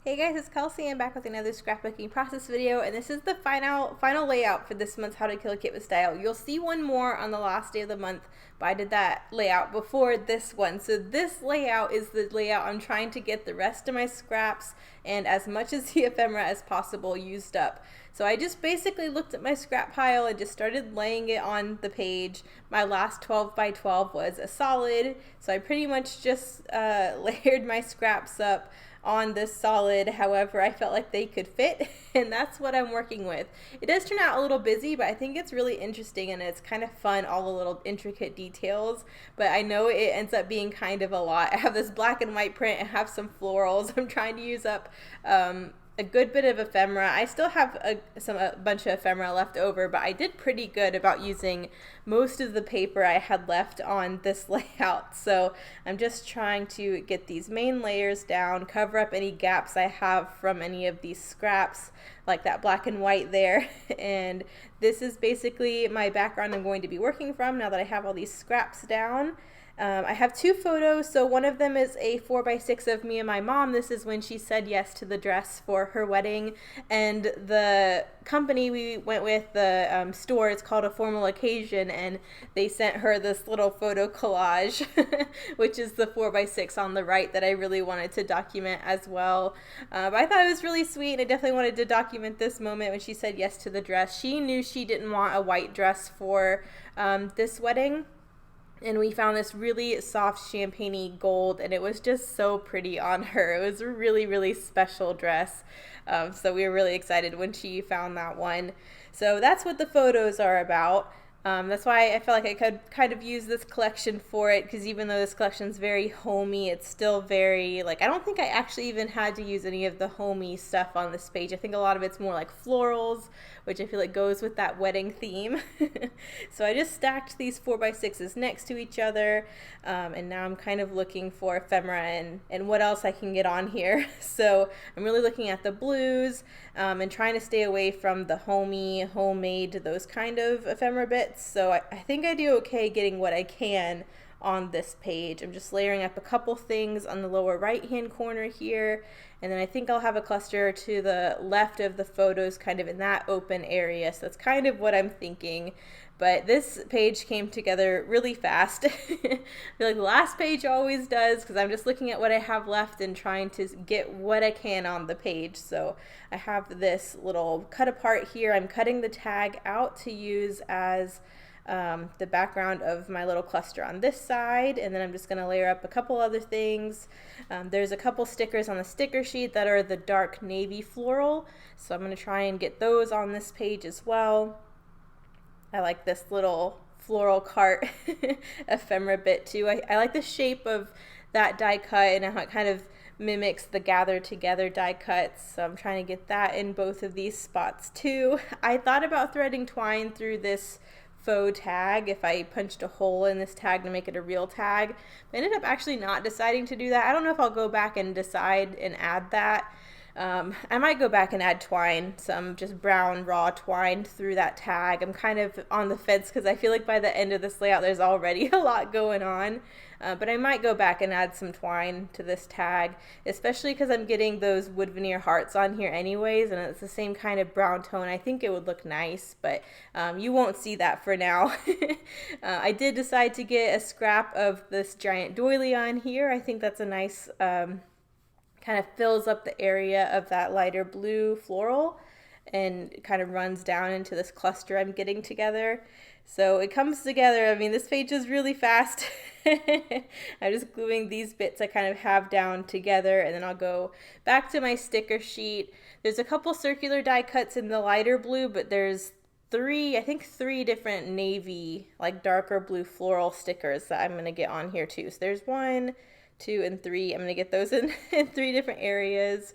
Hey guys, it's Kelsey. I'm back with another scrapbooking process video, and this is the final layout for this month's How to Kill a Kit with Style. You'll see one more on the last day of the month, but I did that layout before this one. So this layout is the layout I'm trying to get the rest of my scraps and as much as the ephemera as possible used up. So I just basically looked at my scrap pile and just started laying it on the page. My last 12 by 12 was a solid, so I pretty much just layered my scraps up on this solid however I felt like they could fit, and that's what I'm working with. It does turn out a little busy, but I think it's really interesting and it's kind of fun, all the little intricate details, but I know it ends up being kind of a lot. I have this black and white print, I have some florals. I'm trying to use up a good bit of ephemera. I still have a bunch of ephemera left over, but I did pretty good about using most of the paper I had left on this layout. So I'm just trying to get these main layers down, cover up any gaps I have from any of these scraps, like that black and white there. And this is basically my background I'm going to be working from now that I have all these scraps down. I have two photos. So one of them is a 4x6 of me and my mom. This is when she said yes to the dress for her wedding. And the company we went with, the store, it's called A Formal Occasion, and they sent her this little photo collage, which is the 4x6 on the right that I really wanted to document as well. But I thought it was really sweet, and I definitely wanted to document this moment when she said yes to the dress. She knew she didn't want a white dress for this wedding. And we found this really soft champagne-y gold, and it was just so pretty on her. It was a really, really special dress. So we were really excited when she found that one. So that's what the photos are about. That's why I felt like I could kind of use this collection for it, because even though this collection is very homey, it's still very, like, I don't think I actually even had to use any of the homey stuff on this page. I think a lot of it's more like florals, which I feel like goes with that wedding theme. So I just stacked these 4x6s next to each other, and now I'm kind of looking for ephemera and what else I can get on here. So I'm really looking at the blues and trying to stay away from the homey, homemade, those kind of ephemera bits. So I think I do okay getting what I can on this page. I'm just layering up a couple things on the lower right hand corner here, and then I think I'll have a cluster to the left of the photos kind of in that open area. So that's kind of what I'm thinking. But this page came together really fast. I feel like the last page always does, because I'm just looking at what I have left and trying to get what I can on the page. So I have this little cut apart here. I'm cutting the tag out to use as the background of my little cluster on this side, and then I'm just going to layer up a couple other things. There's a couple stickers on the sticker sheet that are the dark navy floral, so I'm going to try and get those on this page as well. I like this little floral cart ephemera bit too. I like the shape of that die cut and how it kind of mimics the gather together die cuts, so I'm trying to get that in both of these spots too. I thought about threading twine through this faux tag if I punched a hole in this tag to make it a real tag. I ended up actually not deciding to do that. I don't know if I'll go back and decide and add that. I might go back and add twine, some just brown raw twine through that tag. I'm kind of on the fence because I feel like by the end of this layout there's already a lot going on. But I might go back and add some twine to this tag, especially because I'm getting those wood veneer hearts on here anyways, and it's the same kind of brown tone. I think it would look nice, but you won't see that for now. I did decide to get a scrap of this giant doily on here. I think that's a nice kind of fills up the area of that lighter blue floral and kind of runs down into this cluster I'm getting together. So it comes together. I mean, this page is really fast. I'm just gluing these bits I kind of have down together, and then I'll go back to my sticker sheet. There's a couple circular die cuts in the lighter blue, but there's I think three different navy, like darker blue floral stickers that I'm going to get on here too. So there's 1, 2, and 3. I'm going to get those in 3 different areas.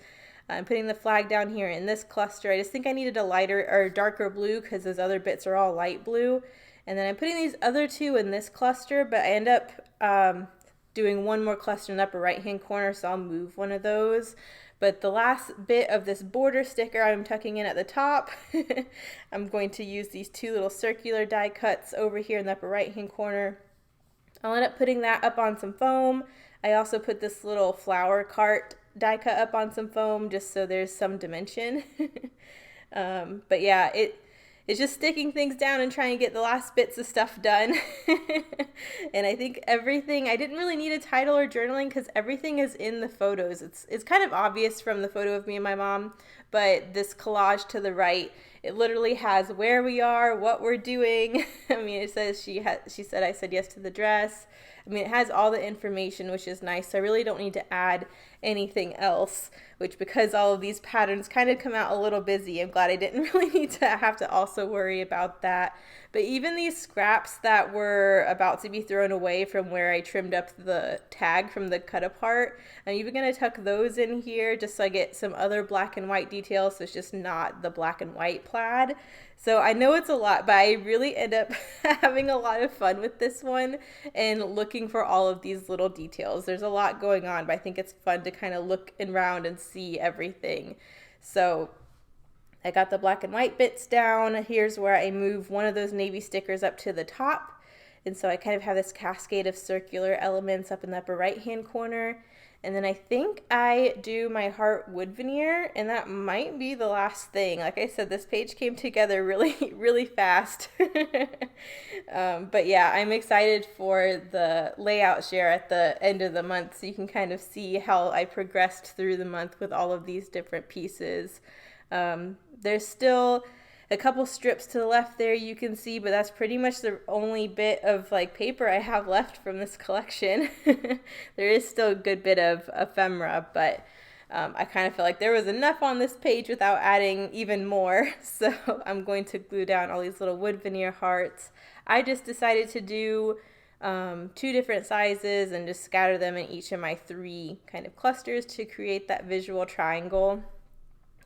I'm putting the flag down here in this cluster. I just think I needed a lighter or darker blue because those other bits are all light blue. And then I'm putting these other 2 in this cluster, but I end up doing one more cluster in the upper right hand corner, so I'll move one of those. But the last bit of this border sticker I'm tucking in at the top. I'm going to use these 2 little circular die cuts over here in the upper right hand corner. I'll end up putting that up on some foam. I also put this little flower cart die cut up on some foam just so there's some dimension. But yeah, it's just sticking things down and trying to get the last bits of stuff done. And I think everything, I didn't really need a title or journaling because everything is in the photos. It's kind of obvious from the photo of me and my mom, but this collage to the right, it literally has where we are, what we're doing. I mean, it says she said I said yes to the dress. I mean, it has all the information, which is nice. So I really don't need to add anything else, which because all of these patterns kind of come out a little busy, I'm glad I didn't really need to have to also worry about that. But even these scraps that were about to be thrown away from where I trimmed up the tag from the cut apart, I'm even going to tuck those in here just so I get some other black and white details, so it's just not the black and white plaid. So I know it's a lot, but I really end up having a lot of fun with this one and looking for all of these little details. There's a lot going on, but I think it's fun to kind of look around and see everything. So I got the black and white bits down. Here's where I move one of those navy stickers up to the top. And so I kind of have this cascade of circular elements up in the upper right hand corner. And then I think I do my heart wood veneer, and that might be the last thing. Like I said, this page came together really, really fast. But yeah, I'm excited for the layout share at the end of the month so you can kind of see how I progressed through the month with all of these different pieces. There's still a couple strips to the left there you can see, but that's pretty much the only bit of like paper I have left from this collection. There is still a good bit of ephemera, but I kind of feel like there was enough on this page without adding even more. So I'm going to glue down all these little wood veneer hearts. I just decided to do 2 different sizes and just scatter them in each of my 3 kind of clusters to create that visual triangle.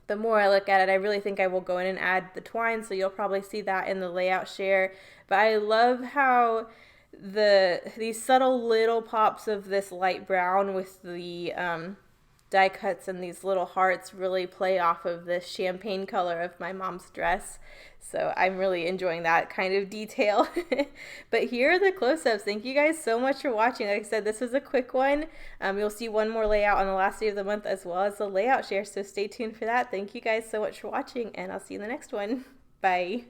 The more I look at it, I really think I will go in and add the twine, so you'll probably see that in the layout share. But I love how these subtle little pops of this light brown with the die cuts and these little hearts really play off of this champagne color of my mom's dress. So I'm really enjoying that kind of detail. But here are the close-ups. Thank you guys so much for watching. Like I said, this is a quick one. You'll see one more layout on the last day of the month as well as the layout share. So stay tuned for that. Thank you guys so much for watching, and I'll see you in the next one. Bye.